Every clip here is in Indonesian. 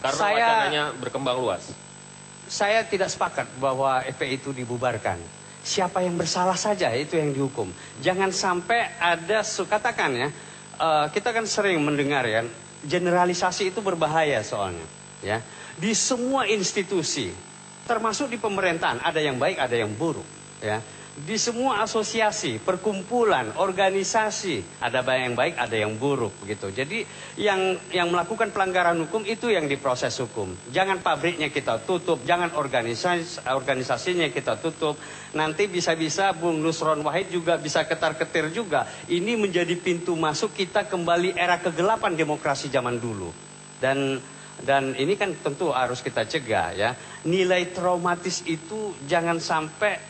Karena wacananya berkembang luas. Saya tidak sepakat bahwa FPI itu dibubarkan. Siapa yang bersalah saja itu yang dihukum. Jangan sampai ada, katakan ya, kita kan sering mendengar ya, generalisasi itu berbahaya soalnya. Ya, di semua institusi, termasuk di pemerintahan, ada yang baik, ada yang buruk. Ya, di semua asosiasi, perkumpulan, organisasi, ada yang baik, ada yang buruk, begitu. Jadi yang melakukan pelanggaran hukum itu yang diproses hukum. Jangan pabriknya kita tutup, jangan organisasinya kita tutup. Nanti bisa-bisa Bung Nusron Wahid juga bisa ketar-ketir juga. Ini menjadi pintu masuk kita kembali era kegelapan demokrasi zaman dulu. Dan ini kan tentu harus kita cegah ya. Nilai traumatis itu jangan sampai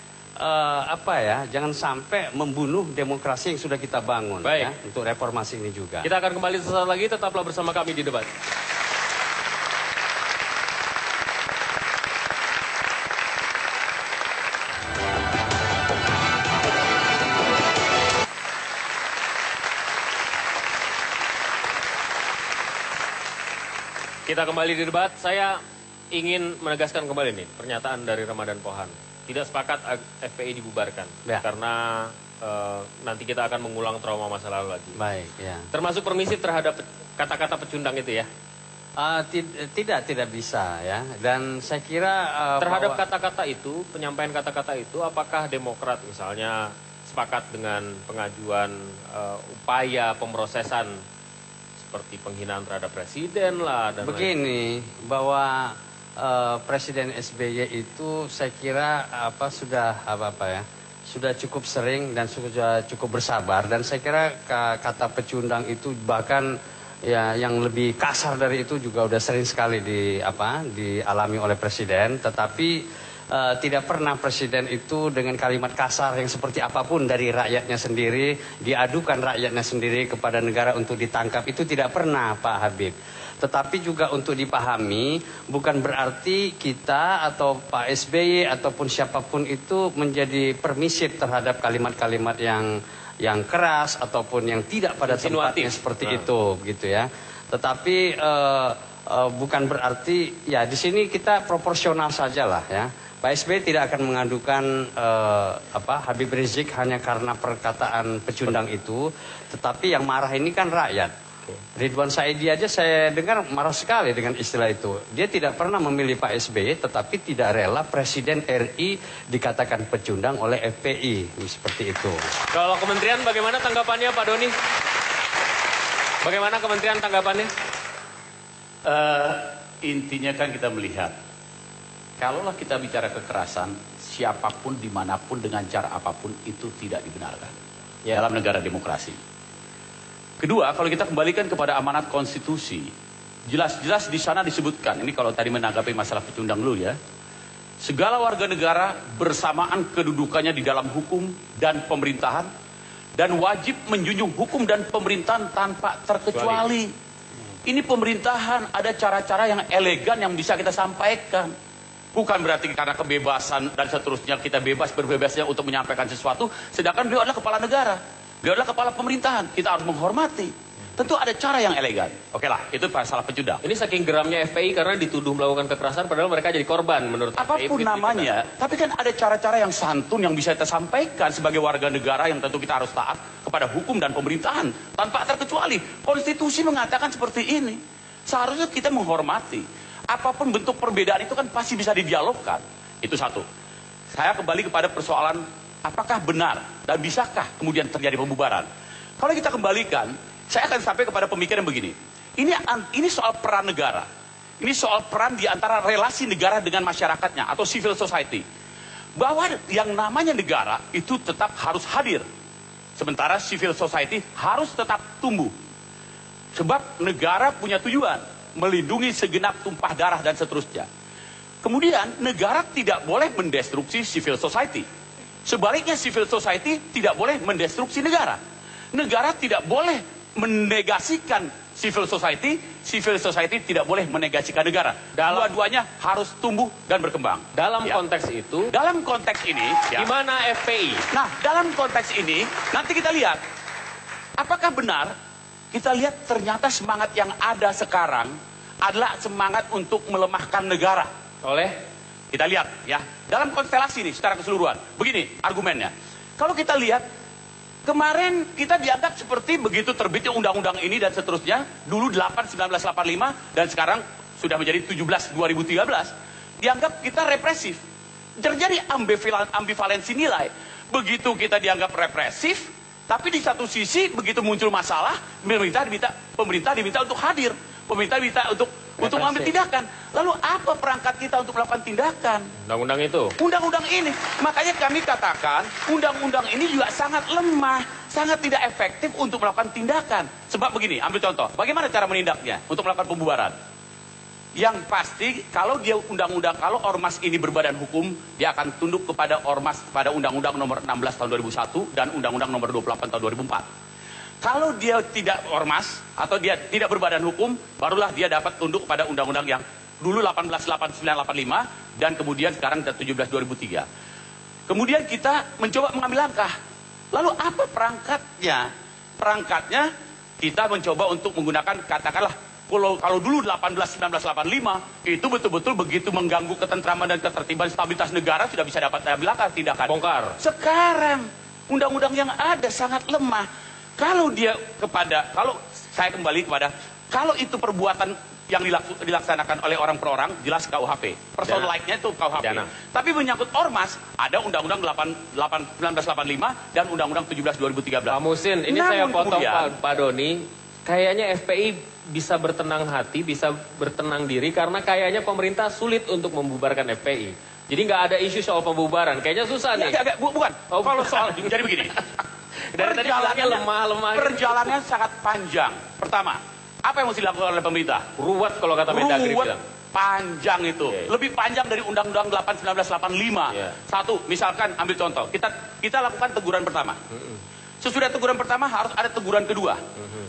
jangan sampai membunuh demokrasi yang sudah kita bangun. Baik. Ya, untuk reformasi ini juga. Kita akan kembali sesaat lagi, tetaplah bersama kami di Debat. Kita kembali di Debat. Saya ingin menegaskan kembali nih pernyataan dari Ramadan Pohan. Tidak sepakat FPI dibubarkan ya. Karena nanti kita akan mengulang trauma masa lalu lagi. Baik, ya. Termasuk permisif terhadap kata-kata pecundang itu ya? Tidak bisa ya. Dan saya kira terhadap kata-kata itu, penyampaian kata-kata itu, apakah Demokrat misalnya sepakat dengan pengajuan upaya pemrosesan seperti penghinaan terhadap presiden lah dan begini lain. Bahwa Presiden SBY itu saya kira sudah cukup sering dan sudah cukup bersabar, dan saya kira kata pecundang itu bahkan ya yang lebih kasar dari itu juga udah sering sekali dialami oleh presiden. Tetapi tidak pernah presiden itu dengan kalimat kasar yang seperti apapun dari rakyatnya sendiri, diadukan rakyatnya sendiri kepada negara untuk ditangkap, itu tidak pernah Pak Habib. Tetapi juga untuk dipahami, bukan berarti kita atau Pak SBY ataupun siapapun itu menjadi permisif terhadap kalimat-kalimat yang keras ataupun yang tidak pada tempatnya seperti itu, gitu ya. Tetapi bukan berarti ya di sini kita proporsional sajalah ya. Pak SBY tidak akan mengadukan Habib Rizik hanya karena perkataan pecundang itu, tetapi yang marah ini kan rakyat. Ridwan Saidi aja saya dengar marah sekali dengan istilah itu. Dia tidak pernah memilih Pak SBY, tetapi tidak rela Presiden RI dikatakan pecundang oleh FPI. Seperti itu. Kalau kementerian bagaimana tanggapannya Pak Doni? Bagaimana kementerian tanggapannya? Intinya kan kita melihat, kalaulah kita bicara kekerasan, siapapun, dimanapun, dengan cara apapun, itu tidak dibenarkan dalam negara demokrasi. Kedua, kalau kita kembalikan kepada amanat konstitusi, jelas-jelas di sana disebutkan, ini kalau tadi menanggapi masalah pecundang dulu ya, segala warga negara bersamaan kedudukannya di dalam hukum dan pemerintahan, dan wajib menjunjung hukum dan pemerintahan tanpa terkecuali. Ini pemerintahan, ada cara-cara yang elegan yang bisa kita sampaikan. Bukan berarti karena kebebasan dan seterusnya kita berbebasnya untuk menyampaikan sesuatu, sedangkan beliau adalah kepala negara. Beliau adalah kepala pemerintahan, kita harus menghormati. Tentu ada cara yang elegan. Oke lah, itu masalah pecundang. Ini saking geramnya FPI karena dituduh melakukan kekerasan, padahal mereka jadi korban menurut apapun FPI, namanya. Tapi kan ada cara-cara yang santun yang bisa kita sampaikan sebagai warga negara yang tentu kita harus taat kepada hukum dan pemerintahan tanpa terkecuali. Konstitusi mengatakan seperti ini. Seharusnya kita menghormati. Apapun bentuk perbedaan itu kan pasti bisa didialogkan. Itu satu. Saya kembali kepada persoalan apakah benar dan bisakah kemudian terjadi pembubaran. Kalau kita kembalikan, saya akan sampai kepada pemikiran begini. Ini soal peran negara. Ini soal peran di antara relasi negara dengan masyarakatnya atau civil society. Bahwa yang namanya negara itu tetap harus hadir. Sementara civil society harus tetap tumbuh. Sebab negara punya tujuan melindungi segenap tumpah darah dan seterusnya. Kemudian negara tidak boleh mendestruksi civil society. Sebaliknya civil society tidak boleh mendestruksi negara. Negara tidak boleh menegasikan civil society tidak boleh menegasikan negara. Dua-duanya harus tumbuh dan berkembang. Dalam konteks itu, dalam konteks ini, gimana FPI? Nah, dalam konteks ini, nanti kita lihat, apakah benar, kita lihat ternyata semangat yang ada sekarang adalah semangat untuk melemahkan negara. Oleh? Kita lihat ya, dalam konstelasi ini secara keseluruhan. Begini argumennya. Kalau kita lihat, kemarin kita dianggap seperti begitu terbitnya undang-undang ini dan seterusnya, dulu 8/1985 dan sekarang sudah menjadi 17/2013, dianggap kita represif. Terjadi ambivalensi nilai. Begitu kita dianggap represif, tapi di satu sisi begitu muncul masalah, pemerintah diminta untuk hadir, pemerintah diminta untuk mengambil tindakan. Lalu apa perangkat kita untuk melakukan tindakan? Undang-undang itu? Undang-undang ini. Makanya kami katakan, undang-undang ini juga sangat lemah, sangat tidak efektif untuk melakukan tindakan. Sebab begini, ambil contoh, bagaimana cara menindaknya untuk melakukan pembubaran? Yang pasti, kalau dia undang-undang, kalau ormas ini berbadan hukum, dia akan tunduk kepada ormas pada Undang-Undang nomor 16 tahun 2001 dan Undang-Undang nomor 28 tahun 2004. Kalau dia tidak ormas atau dia tidak berbadan hukum, barulah dia dapat tunduk pada undang-undang yang dulu 18/1985 dan kemudian sekarang 17/2003. Kemudian kita mencoba mengambil langkah. Lalu apa perangkatnya? Perangkatnya kita mencoba untuk menggunakan, katakanlah, kalau dulu 18/1985 itu betul-betul begitu mengganggu ketentraman dan ketertiban stabilitas negara sudah bisa dapat ambil langkah tindakan. Bongkar. Sekarang undang-undang yang ada sangat lemah. Kalau saya kembali kepada, kalau itu perbuatan yang dilaksanakan oleh orang per orang, jelas KUHP. Person like-nya itu KUHP. Dana. Tapi menyangkut ormas, ada Undang-Undang 1985 dan Undang-Undang 17/2013. Pak Muhsin, ini saya potong Pak Doni. Kayaknya FPI bisa bertenang hati, bisa bertenang diri karena kayaknya pemerintah sulit untuk membubarkan FPI. Jadi nggak ada isu soal pembubaran. Kayaknya susah nih. Bukan. Oh, kalau soal jadi begini. Dari tadi bilangnya lemah. Perjalanannya sangat panjang. Pertama, apa yang mesti dilakukan oleh pemerintah? Ruwet kalau kata Mendagri bilang. Panjang itu. Okay. Lebih panjang dari Undang-Undang 8/1985. Yeah. Satu, misalkan ambil contoh. Kita lakukan teguran pertama. Sesudah teguran pertama harus ada teguran kedua.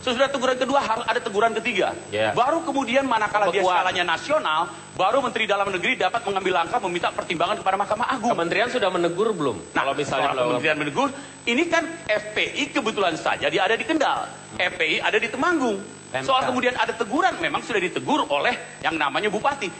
Sesudah teguran kedua harus ada teguran ketiga. Yeah. Baru kemudian manakala dia skalanya nasional, baru Menteri Dalam Negeri dapat mengambil langkah meminta pertimbangan kepada Mahkamah Agung. Kementerian sudah menegur belum? Nah, kalau misalnya Kementerian menegur, ini kan FPI kebetulan saja dia ada di Kendal, FPI ada di Temanggung. Soal kemudian ada teguran, memang sudah ditegur oleh yang namanya Bupati.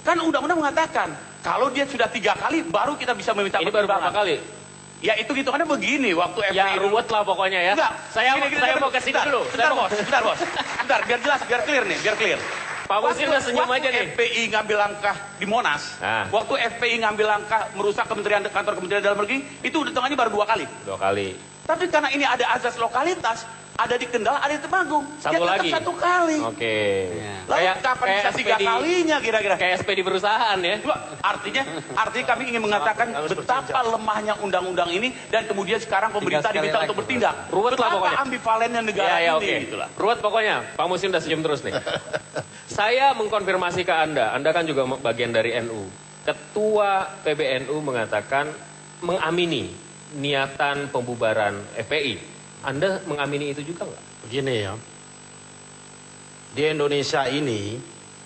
Kan undang-undang mengatakan, kalau dia sudah 3 kali, baru kita bisa meminta ini baru berapa kali? Ya itu hitungannya begini, waktu FPI... Ya ruwet lah pokoknya ya. Enggak, saya mau ke sini dulu. Bentar bos. Bentar, biar jelas, biar clear nih, biar clear. Pak Muhsin udah senyum aja nih. FPI ngambil langkah di Monas, waktu FPI ngambil langkah merusak kantor Kementerian Dalam Negeri, itu hitungannya baru 2 kali. 2 kali. Tapi karena ini ada azas lokalitas, ada di Kendal, ada di Temanggung. Satu dia lagi. 1 kali. Oke. Lalu kapan bisa 3 kalinya kira-kira? Kayak SP di perusahaan ya. Artinya kami ingin mengatakan betapa lemahnya undang-undang ini dan kemudian sekarang pemerintah diminta untuk bertindak. Ruwet lah pokoknya. Betapa ambivalennya negara ini. Okay. Gitulah. Ruwet pokoknya. Pak Muhsin udah senyum terus nih. Saya mengkonfirmasi ke Anda kan juga bagian dari NU. Ketua PBNU mengatakan mengamini niatan pembubaran FPI. Anda mengamini itu juga nggak? Begini ya, di Indonesia ini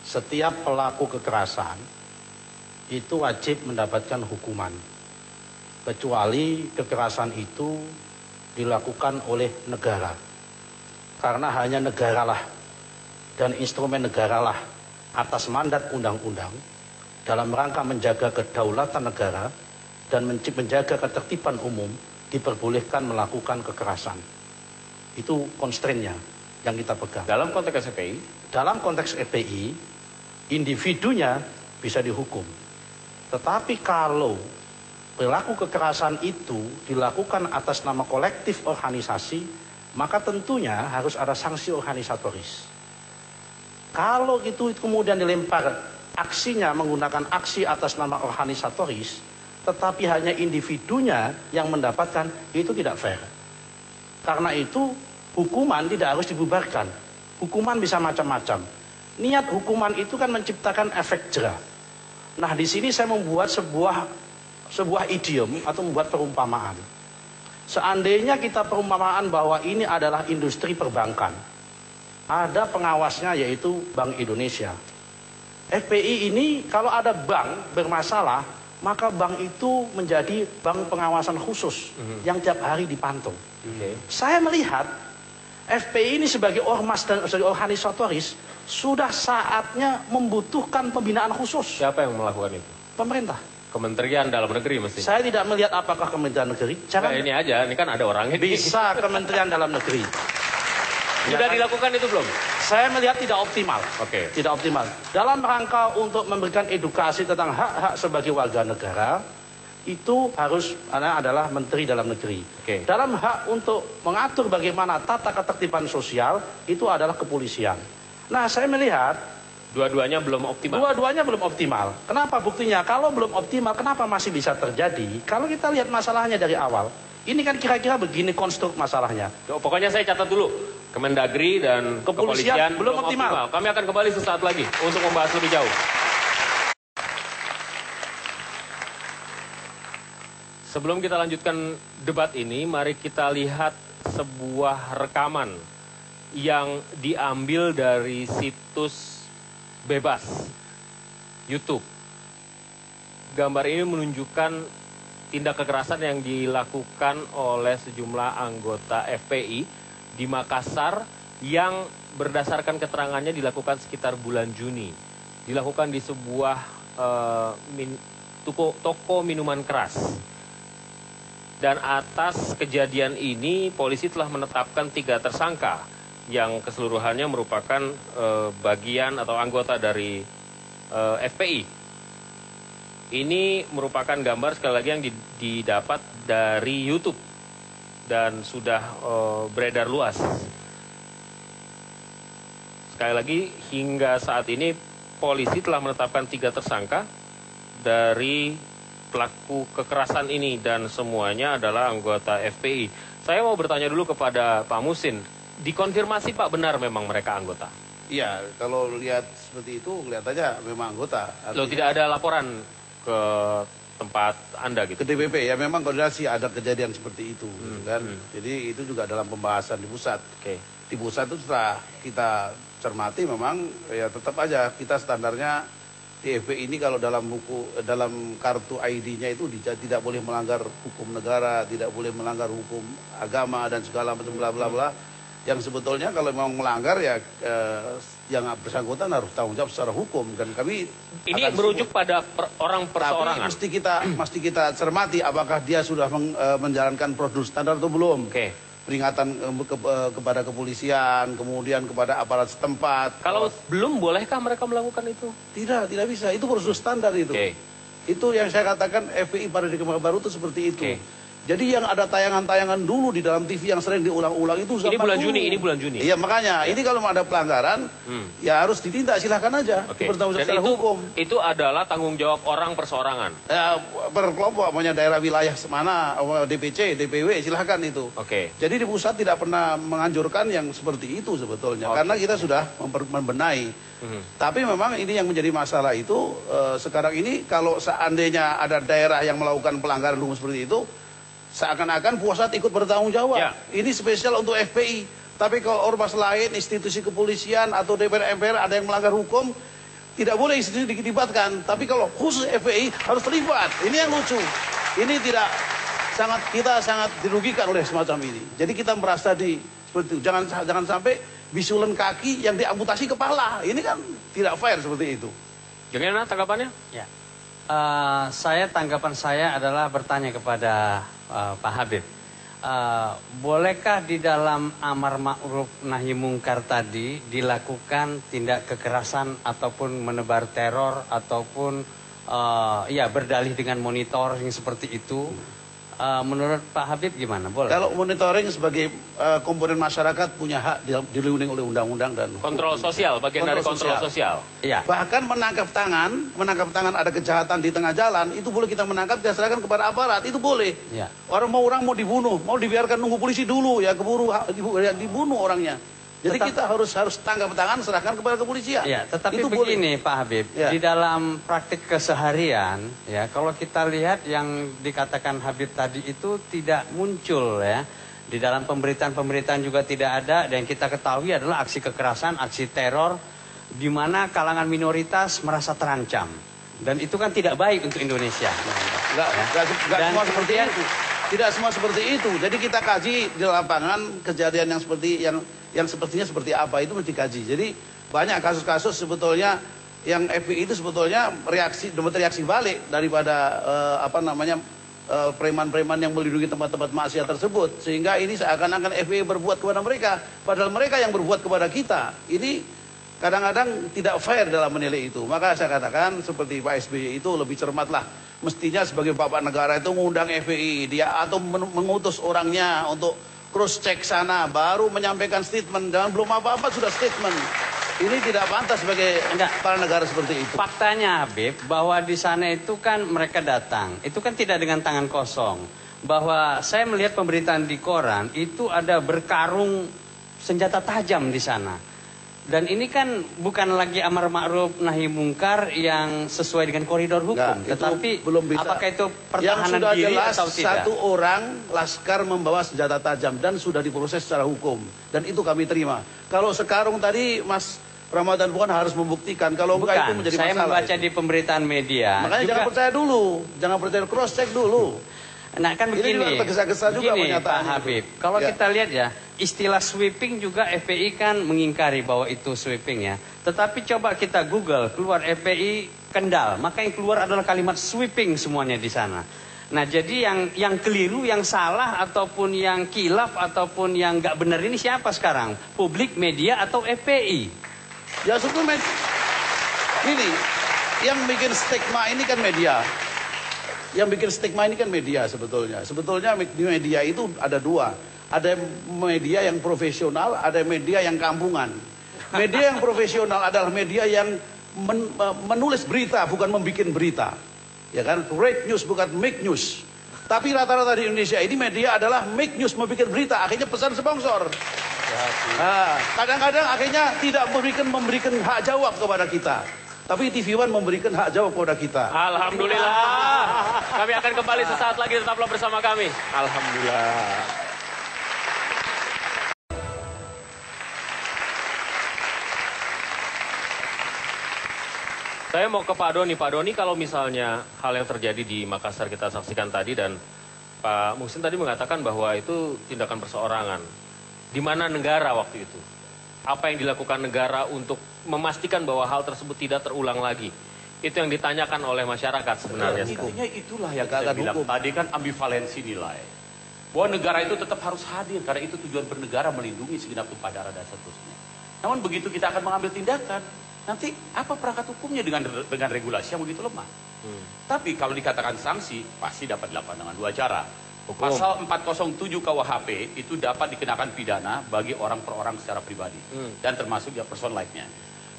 setiap pelaku kekerasan itu wajib mendapatkan hukuman. Kecuali kekerasan itu dilakukan oleh negara. Karena hanya negaralah dan instrumen negaralah atas mandat undang-undang dalam rangka menjaga kedaulatan negara dan menjaga ketertiban umum diperbolehkan melakukan kekerasan. Itu constraint-nya yang kita pegang. Dalam konteks FPI? Dalam konteks FPI, individunya bisa dihukum. Tetapi kalau perilaku kekerasan itu dilakukan atas nama kolektif organisasi, maka tentunya harus ada sanksi organisatoris. Kalau itu kemudian dilempar aksinya menggunakan aksi atas nama organisatoris, tetapi hanya individunya yang mendapatkan, itu tidak fair. Karena itu hukuman tidak harus dibubarkan. Hukuman bisa macam-macam. Niat hukuman itu kan menciptakan efek jera. Nah, di sini saya membuat sebuah idiom atau membuat perumpamaan. Seandainya kita perumpamaan bahwa ini adalah industri perbankan, ada pengawasnya yaitu Bank Indonesia. FPI ini kalau ada bank bermasalah, maka bank itu menjadi bank pengawasan khusus yang tiap hari dipantau. Saya melihat FPI ini sebagai ormas dan sebagai organisatoris sudah saatnya membutuhkan pembinaan khusus. Siapa yang melakukan itu? Pemerintah. Kementerian Dalam Negeri mestinya. Saya tidak melihat apakah Kementerian Negeri. Nah, ini aja, ini kan ada orangnya. Bisa Kementerian Dalam Negeri. Sudah dilakukan itu belum? Saya melihat tidak optimal. Oke. Tidak optimal. Dalam rangka untuk memberikan edukasi tentang hak-hak sebagai warga negara, itu harus adalah Menteri Dalam Negeri. Oke. Dalam hak untuk mengatur bagaimana tata ketertiban sosial, itu adalah kepolisian. Nah, saya melihat Dua-duanya belum optimal. dua-duanya belum optimal. Kenapa buktinya? Kalau belum optimal, kenapa masih bisa terjadi? Kalau kita lihat masalahnya dari awal, ini kan kira-kira begini konstruk masalahnya. Pokoknya saya catat dulu. Kemendagri dan Kepolisian belum optimal. Kami akan kembali sesaat lagi untuk membahas lebih jauh. Sebelum kita lanjutkan debat ini, mari kita lihat sebuah rekaman yang diambil dari situs bebas YouTube. Gambar ini menunjukkan tindak kekerasan yang dilakukan oleh sejumlah anggota FPI di Makassar yang berdasarkan keterangannya dilakukan sekitar bulan Juni. Dilakukan di sebuah toko minuman keras. Dan atas kejadian ini polisi telah menetapkan 3 tersangka yang keseluruhannya merupakan bagian atau anggota dari FPI. Ini merupakan gambar sekali lagi yang didapat dari YouTube dan sudah beredar luas. Sekali lagi, hingga saat ini polisi telah menetapkan 3 tersangka dari pelaku kekerasan ini dan semuanya adalah anggota FPI. Saya mau bertanya dulu kepada Pak Muhsin. Dikonfirmasi Pak, benar memang mereka anggota? Iya, kalau lihat seperti itu kelihatannya memang anggota. Loh, tidak ada laporan ke tempat Anda gitu? Ke DPP, ya memang koordinasi ada kejadian seperti itu. Kan? Jadi itu juga dalam pembahasan di pusat. Oke. Di pusat itu setelah kita cermati memang ya tetap aja kita standarnya di FPI ini kalau dalam dalam kartu ID-nya itu tidak boleh melanggar hukum negara, tidak boleh melanggar hukum agama dan segala macam bla bla bla. Yang sebetulnya kalau memang melanggar ya yang bersangkutan harus tanggung jawab secara hukum dan kami ini merujuk pada orang perseorangan. Tapi mesti kita cermati apakah dia sudah menjalankan prosedur standar atau belum. Oke. Peringatan kepada kepolisian, kemudian kepada aparat setempat. Kalau belum, bolehkah mereka melakukan itu? Tidak bisa. Itu prosedur standar itu. Oke. Itu yang saya katakan FPI Paradigma Baru itu seperti itu. Oke. Jadi yang ada tayangan-tayangan dulu di dalam TV yang sering diulang-ulang itu Ini bulan Juni, ini bulan Juni. Iya makanya, ini kalau ada pelanggaran, ya harus ditindak, silahkan aja. Oke. Bertanggung jawab Dan secara hukum. itu adalah tanggung jawab orang perseorangan. Ya, berkelompok, maunya daerah wilayah mana, DPC, DPW, silahkan itu. Oke. Jadi di pusat tidak pernah menganjurkan yang seperti itu sebetulnya, karena kita sudah membenahi. Tapi memang ini yang menjadi masalah itu, sekarang ini kalau seandainya ada daerah yang melakukan pelanggaran hukum seperti itu, seakan-akan pusat ikut bertanggung jawab. Ya. Ini spesial untuk FPI. Tapi kalau ormas lain, institusi kepolisian atau DPR MPR ada yang melanggar hukum, tidak boleh institusi dilibatkan. Tapi kalau khusus FPI harus terlibat. Ini yang lucu. Ini kita sangat dirugikan oleh semacam ini. Jadi kita merasa seperti itu. Jangan sampai bisulan kaki yang diamputasi kepala. Ini kan tidak fair seperti itu. Gimana tanggapannya? Ya. Tanggapan saya adalah bertanya kepada Pak Habib. Bolehkah di dalam amar ma'ruf nahi mungkar tadi dilakukan tindak kekerasan ataupun menebar teror ataupun berdalih dengan monitoring seperti itu? Menurut Pak Habib gimana? Boleh? Kalau monitoring sebagai komponen masyarakat punya hak dilindungi oleh undang-undang dan Kontrol sosial, bagian dari kontrol sosial. Iya. Bahkan menangkap tangan ada kejahatan di tengah jalan, itu boleh kita menangkap, kita serahkan kepada aparat, itu boleh. Ya. Orang mau dibunuh, mau dibiarkan nunggu polisi dulu, ya keburu dibunuh orangnya. Jadi kita harus tangkap tangan, serahkan kepada kepolisian. Ya, tetapi itu begini boleh. Pak Habib, Ya. di dalam praktik keseharian, ya kalau kita lihat yang dikatakan Habib tadi itu tidak muncul ya. Di dalam pemberitaan-pemberitaan juga tidak ada, dan kita ketahui adalah aksi kekerasan, aksi teror, di mana kalangan minoritas merasa terancam. Dan itu kan tidak baik untuk Indonesia. Nggak semua seperti kemudian, itu. Tidak semua seperti itu. Jadi kita kaji di lapangan kejadian yang sepertinya seperti apa itu mesti dikaji. Jadi banyak kasus-kasus sebetulnya yang FPI itu sebetulnya dapat reaksi balik daripada preman-preman yang melindungi tempat-tempat maksiat tersebut. Sehingga ini seakan-akan FPI berbuat kepada mereka, padahal mereka yang berbuat kepada kita. Ini kadang-kadang tidak fair dalam menilai itu. Maka saya katakan seperti Pak SBY itu lebih cermatlah. Mestinya sebagai bapak negara itu mengundang FPI dia atau mengutus orangnya untuk cross check sana baru menyampaikan statement. Jangan belum apa-apa sudah statement. Ini tidak pantas sebagai kepala negara seperti itu. Faktanya Habib bahwa di sana itu kan mereka datang, itu kan tidak dengan tangan kosong. Bahwa saya melihat pemberitaan di koran itu ada berkarung senjata tajam di sana. Dan ini kan bukan lagi amar ma'ruf nahi mungkar yang sesuai dengan koridor hukum. Tetapi belum bisa. Apakah itu pertahanan yang sudah diri jelas atau tidak? Satu orang laskar membawa senjata tajam dan sudah diproses secara hukum. Dan itu kami terima. Kalau sekarang tadi Mas Ramadan bukan harus membuktikan. Kalau enggak itu menjadi masalah. Saya membaca itu di pemberitaan media. Makanya juga, jangan percaya dulu. Jangan percaya, cross check dulu. Nah kan begini, ini tergesa-gesa juga Pak Habib. Kalau ya, kita lihat ya, istilah sweeping juga FPI kan mengingkari bahwa itu sweeping ya. Tetapi coba kita Google, keluar FPI Kendal, maka yang keluar adalah kalimat sweeping semuanya di sana. Nah jadi yang keliru, yang salah, ataupun yang kilaf, ataupun yang nggak benar ini siapa sekarang? Publik, media, atau FPI? Ya sebetulnya ini yang bikin stigma ini kan media. Yang bikin stigma ini kan media sebetulnya. Sebetulnya di media itu ada dua. Ada media yang profesional, ada media yang kampungan. Media yang profesional adalah media yang menulis berita, bukan membuat berita. Ya kan? Read news bukan make news. Tapi rata-rata di Indonesia ini media adalah make news, membuat berita. Akhirnya pesan sponsor. Kadang-kadang akhirnya tidak memberikan hak jawab kepada kita. Tapi TV One memberikan hak jawab kepada kita. Alhamdulillah. Kami akan kembali sesaat lagi, tetaplah bersama kami. Alhamdulillah. Saya mau ke Pak Doni. Pak Doni, kalau misalnya hal yang terjadi di Makassar kita saksikan tadi dan Pak Muhsin tadi mengatakan bahwa itu tindakan perseorangan. Di mana negara waktu itu? Apa yang dilakukan negara untuk memastikan bahwa hal tersebut tidak terulang lagi? Itu yang ditanyakan oleh masyarakat sebenarnya. Intinya itulah yang kita bilang tadi kan ambivalensi nilai. Bahwa negara itu tetap harus hadir karena itu tujuan bernegara melindungi segenap tumpah darah dan seterusnya. Namun begitu kita akan mengambil tindakan, nanti apa perangkat hukumnya dengan regulasi yang begitu lemah? Tapi kalau dikatakan sanksi pasti dapat dilakukan dengan dua cara. Pasal 407 KUHP itu dapat dikenakan pidana bagi orang per orang secara pribadi dan termasuk ya person like-nya.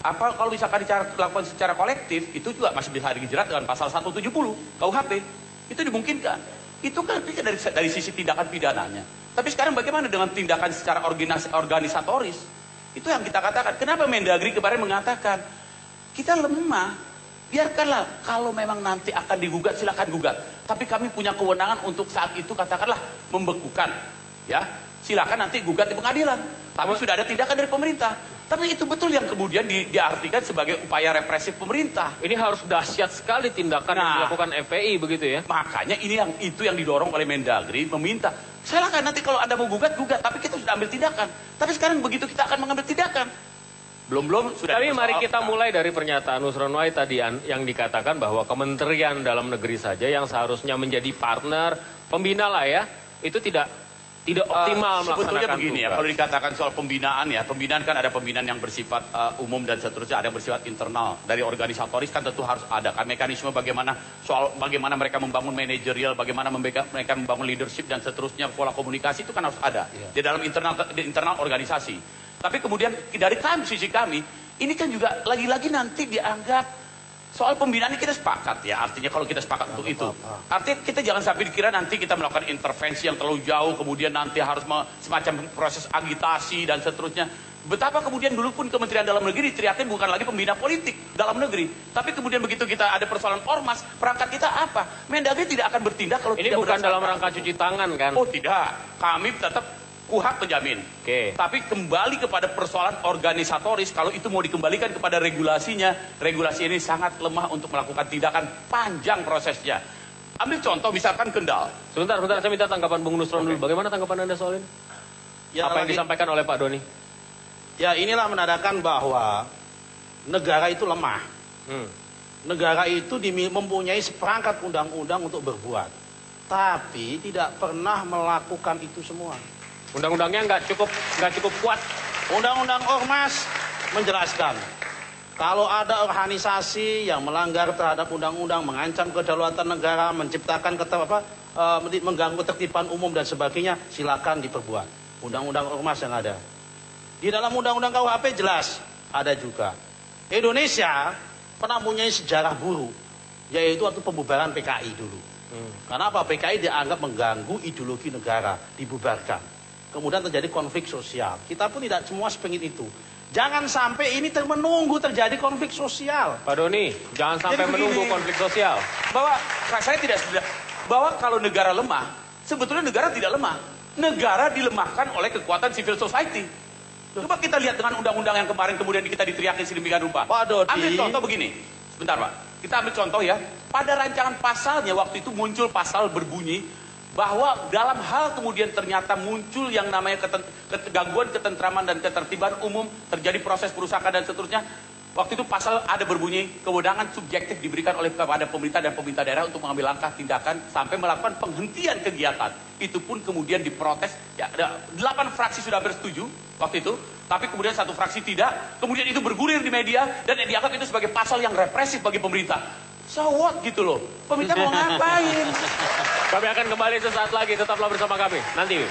Apa kalau misalkan dilakukan secara kolektif itu juga masih bisa dijerat dengan pasal 170 KUHP. Itu dimungkinkan. Itu kan dari sisi tindakan pidananya. Tapi sekarang bagaimana dengan tindakan secara organisatoris? Itu yang kita katakan. Kenapa Mendagri kemarin mengatakan kita lemah? Biarkanlah kalau memang nanti akan digugat silakan gugat. Tapi kami punya kewenangan untuk saat itu katakanlah membekukan. Ya, silakan nanti gugat di pengadilan. Tapi sudah ada tindakan dari pemerintah. Tapi itu betul yang kemudian diartikan sebagai upaya represif pemerintah. Ini harus dahsyat sekali tindakan yang dilakukan FPI begitu ya. Makanya itu yang didorong oleh Mendagri meminta. Silakan nanti kalau Anda mau gugat, tapi kita sudah ambil tindakan. Tapi sekarang begitu kita akan mengambil tindakan. Belum sudah. Tapi mari kita mulai dari pernyataan Nusron Wahid tadi yang dikatakan bahwa Kementerian Dalam Negeri saja yang seharusnya menjadi partner pembina lah ya, itu tidak optimal melaksanakan sebetulnya begini tugas. Ya, kalau dikatakan soal pembinaan ya, pembinaan kan ada pembinaan yang bersifat umum dan seterusnya, ada yang bersifat internal. Dari organisatoris kan tentu harus ada kan mekanisme bagaimana mereka membangun manajerial, bagaimana mereka membangun leadership dan seterusnya, pola komunikasi itu kan harus ada di dalam internal organisasi. Tapi kemudian dari sisi kami, ini kan juga lagi-lagi nanti dianggap soal pembinaan ini kita sepakat ya. Artinya kalau kita sepakat untuk itu. Artinya kita jangan sampai dikira nanti kita melakukan intervensi yang terlalu jauh, kemudian nanti harus semacam proses agitasi dan seterusnya. Betapa kemudian dulu pun Kementerian Dalam Negeri diteriakin bukan lagi pembina politik dalam negeri. Tapi kemudian begitu kita ada persoalan ormas, perangkat kita apa? Mendagri tidak akan bertindak kalau ini tidak bukan dalam rangka cuci tangan kan? Oh tidak, kami tetap KUHP menjamin. Tapi kembali kepada persoalan organisatoris, kalau itu mau dikembalikan kepada regulasinya, regulasi ini sangat lemah untuk melakukan tindakan panjang prosesnya. Ambil contoh misalkan Kendal. Sebentar, saya minta tanggapan Bung Nusron dulu. Bagaimana tanggapan Anda soal ini? Ya, Apa yang disampaikan oleh Pak Doni? Ya inilah menandakan bahwa negara itu lemah. Negara itu mempunyai seperangkat undang-undang untuk berbuat, tapi tidak pernah melakukan itu semua. Undang-undangnya nggak cukup kuat. Undang-undang Ormas menjelaskan kalau ada organisasi yang melanggar terhadap undang-undang, mengancam kedaulatan negara, menciptakan mengganggu ketertiban umum dan sebagainya, silakan diperbuat. Undang-undang Ormas yang ada. Di dalam undang-undang KUHP jelas ada juga. Indonesia pernah mempunyai sejarah buruk, yaitu waktu pembubaran PKI dulu. Karena apa? PKI dianggap mengganggu ideologi negara, dibubarkan. Kemudian terjadi konflik sosial. Kita pun tidak semua sepengin itu. Jangan sampai ini menunggu terjadi konflik sosial. Pak Doni, jangan sampai menunggu konflik sosial. Bahwa saya tidak setuju. Bahwa kalau negara lemah, sebetulnya negara tidak lemah. Negara dilemahkan oleh kekuatan civil society. Coba kita lihat dengan undang-undang yang kemarin kemudian kita diteriakin sedemikian rupa. Pak Dodi. Ambil contoh begini. Sebentar Pak. Kita ambil contoh ya. Pada rancangan pasalnya waktu itu muncul pasal berbunyi bahwa dalam hal kemudian ternyata muncul yang namanya gangguan ketentraman dan ketertiban umum, terjadi proses perusakan dan seterusnya. Waktu itu pasal ada berbunyi kewenangan subjektif diberikan oleh kepada pemerintah dan pemerintah daerah untuk mengambil langkah tindakan sampai melakukan penghentian kegiatan. Itu pun kemudian diprotes. Ya, ada 8 fraksi sudah bersetuju waktu itu, tapi kemudian 1 fraksi tidak. Kemudian itu bergulir di media dan dianggap itu sebagai pasal yang represif bagi pemerintah. So what gitu loh. Pemerintah mau ngapain? Kami akan kembali sesaat lagi. Tetaplah bersama kami. Nanti.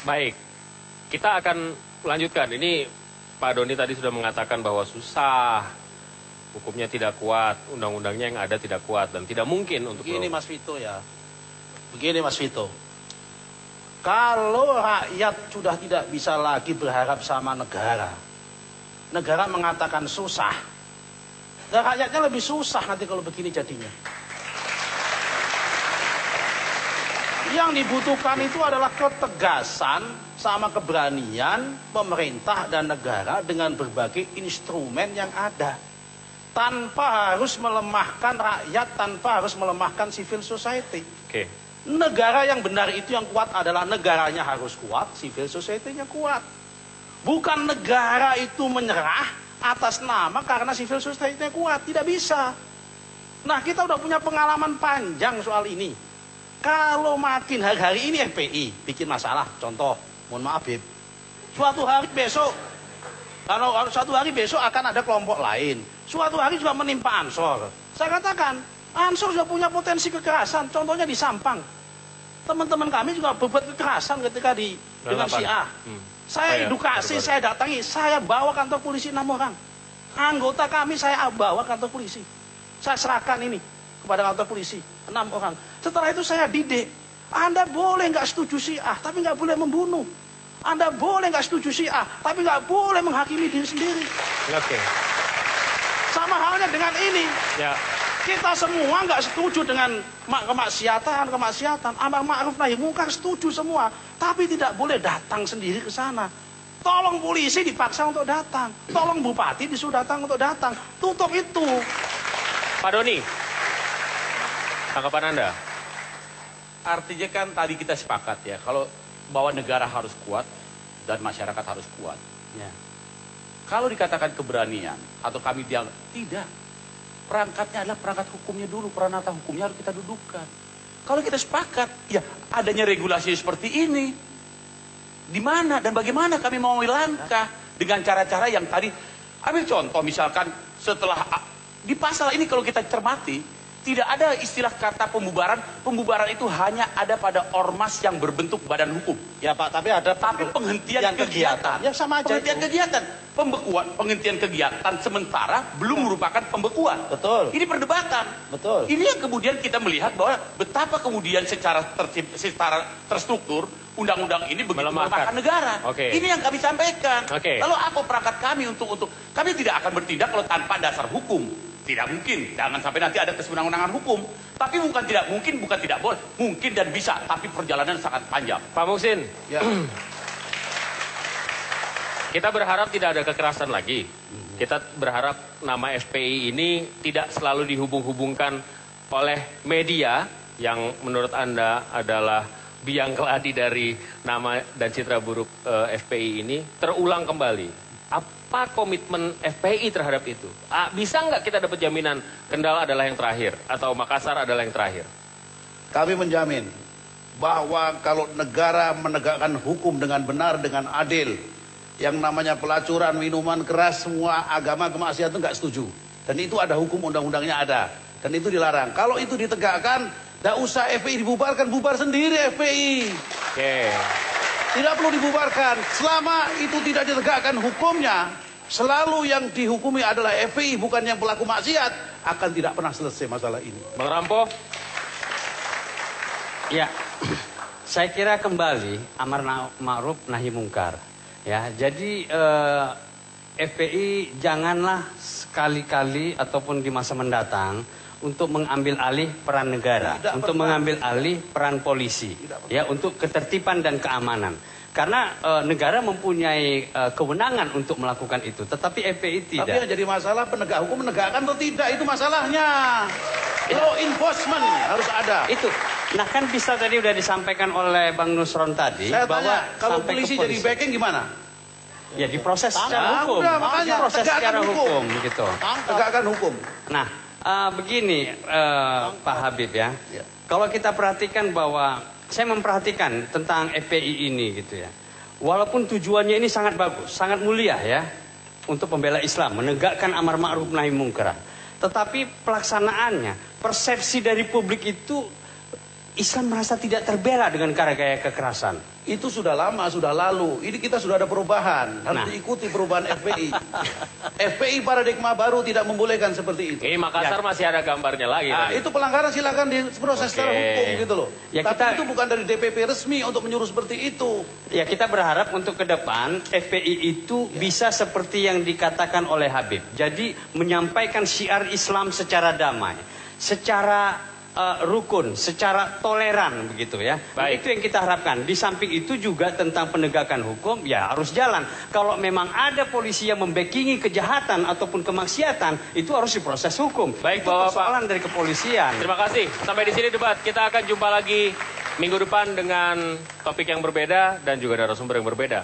Baik, kita akan lanjutkan. Ini Pak Doni tadi sudah mengatakan bahwa susah, hukumnya tidak kuat, undang-undangnya yang ada tidak kuat, dan tidak mungkin untuk... Begini Mas Vito ya, begini Mas Vito. Kalau rakyat sudah tidak bisa lagi berharap sama negara, negara mengatakan susah, dan rakyatnya lebih susah nanti kalau begini jadinya. Yang dibutuhkan itu adalah ketegasan sama keberanian pemerintah dan negara dengan berbagai instrumen yang ada. Tanpa harus melemahkan rakyat, tanpa harus melemahkan civil society. Oke. Negara yang benar itu yang kuat adalah negaranya harus kuat, civil society-nya kuat. Bukan negara itu menyerah atas nama karena civil society-nya kuat. Tidak bisa. Nah, kita udah punya pengalaman panjang soal ini. Kalau makin hari-hari ini FPI bikin masalah, contoh, mohon maaf Bib, suatu hari besok akan ada kelompok lain, suatu hari juga menimpa Ansor. Saya katakan, Ansor sudah punya potensi kekerasan, contohnya di Sampang. Teman-teman kami juga berbuat kekerasan ketika dengan si A. Saya edukasi, saya datangi, saya bawa kantor polisi 6 orang. Anggota kami saya bawa kantor polisi. Saya serahkan ini kepada kantor polisi 6 orang. Setelah itu saya didik. Anda boleh nggak setuju si A, tapi nggak boleh membunuh. Anda boleh nggak setuju si A, tapi nggak boleh menghakimi diri sendiri. Oke. Sama halnya dengan ini. Ya. Kita semua nggak setuju dengan kemaksiatan. Amar ma'ruf nahi munkar setuju semua, tapi tidak boleh datang sendiri ke sana. Tolong polisi dipaksa untuk datang. Tolong bupati disuruh datang untuk datang. Tutup itu. Pak Doni, tanggapan Anda? Artinya kan tadi kita sepakat ya, kalau bahwa negara harus kuat dan masyarakat harus kuat. Ya. Kalau dikatakan keberanian atau kami dianggap tidak, perangkatnya adalah perangkat hukumnya dulu, peranata hukumnya harus kita dudukkan. Kalau kita sepakat, ya adanya regulasi seperti ini, di mana dan bagaimana kami mau langkah dengan cara-cara yang tadi. Ambil contoh misalkan setelah di pasal ini kalau kita cermati, tidak ada istilah kata pembubaran. Pembubaran itu hanya ada pada ormas yang berbentuk badan hukum. Ya Pak, tapi ada penghentian kegiatan. Ya sama aja penghentian itu. kegiatan. Pembekuan, penghentian kegiatan sementara belum merupakan pembekuan. Betul. Ini perdebatan. Betul. Ini yang kemudian kita melihat bahwa betapa kemudian secara terstruktur undang-undang ini begitu melemahkan negara. Oke. Ini yang kami sampaikan. Oke. Lalu apa perangkat kami untuk kami tidak akan bertindak kalau tanpa dasar hukum. Tidak mungkin, jangan sampai nanti ada kesewenang-wenangan hukum. Tapi bukan tidak mungkin, bukan tidak boleh. Mungkin dan bisa, tapi perjalanan sangat panjang. Pak Muhsin, Ya. kita berharap tidak ada kekerasan lagi. Kita berharap nama FPI ini tidak selalu dihubung-hubungkan oleh media yang menurut Anda adalah biang keladi dari nama dan citra buruk FPI ini terulang kembali. Apa komitmen FPI terhadap itu? Bisa nggak kita dapat jaminan Kendal adalah yang terakhir atau Makassar adalah yang terakhir? Kami menjamin bahwa kalau negara menegakkan hukum dengan benar, dengan adil, yang namanya pelacuran, minuman keras, semua agama kemaksiatan itu nggak setuju. Dan itu ada hukum, undang-undangnya ada. Dan itu dilarang. Kalau itu ditegakkan, tidak usah FPI dibubarkan, bubar sendiri FPI. Oke. Tidak perlu dibubarkan. Selama itu tidak ditegakkan hukumnya, selalu yang dihukumi adalah FPI, bukan yang pelaku maksiat, akan tidak pernah selesai masalah ini. Bang Rampo? Ya, saya kira kembali amar ma'ruf nahi mungkar. Ya, jadi FPI janganlah sekali-kali ataupun di masa mendatang untuk mengambil alih peran negara, untuk mengambil alih peran polisi, ya, untuk ketertiban dan keamanan. Karena negara mempunyai kewenangan untuk melakukan itu, tetapi FPI tidak. Tapi yang jadi masalah penegak hukum menegakkan atau tidak, itu masalahnya. Law enforcement harus ada. Itu. Nah kan bisa tadi udah disampaikan oleh Bang Nusron tadi. Saya bahwa tanya, kalau sampai polisi ke jadi backing gimana? Ya diproses secara hukum. Udah, makanya Proses tegakkan secara hukum. hukum gitu. Tegakkan hukum. Nah, begini Pak Habib ya. Ya. Kalau kita perhatikan bahwa saya memperhatikan tentang FPI ini gitu ya. Walaupun tujuannya ini sangat bagus, sangat mulia ya untuk pembela Islam, menegakkan amar ma'ruf nahi mungkar. Tetapi pelaksanaannya, persepsi dari publik itu Islam merasa tidak terbela dengan cara gaya kekerasan. Itu sudah lama, sudah lalu. Ini kita sudah ada perubahan. Harus Nah. diikuti perubahan FPI. FPI paradigma baru tidak membolehkan seperti itu. Ini Makassar masih ada gambarnya lagi. Nah, tadi. itu pelanggaran silakan diproses secara Oke. hukum gitu loh. Ya, Tapi kita- itu bukan dari DPP resmi untuk menyuruh seperti itu. Ya kita berharap untuk ke depan FPI itu bisa seperti yang dikatakan oleh Habib. Jadi menyampaikan syiar Islam secara damai, secara rukun, secara toleran begitu ya. Baik. Itu yang kita harapkan. Di samping itu juga tentang penegakan hukum ya harus jalan. Kalau memang ada polisi yang membackingi kejahatan ataupun kemaksiatan, itu harus diproses hukum. Baik, itu Bapak. persoalan dari kepolisian. Terima kasih. Sampai di sini debat. Kita akan jumpa lagi minggu depan dengan topik yang berbeda dan juga narasumber yang berbeda.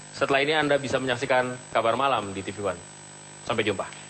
Setelah ini Anda bisa menyaksikan Kabar Malam di TV One. Sampai jumpa.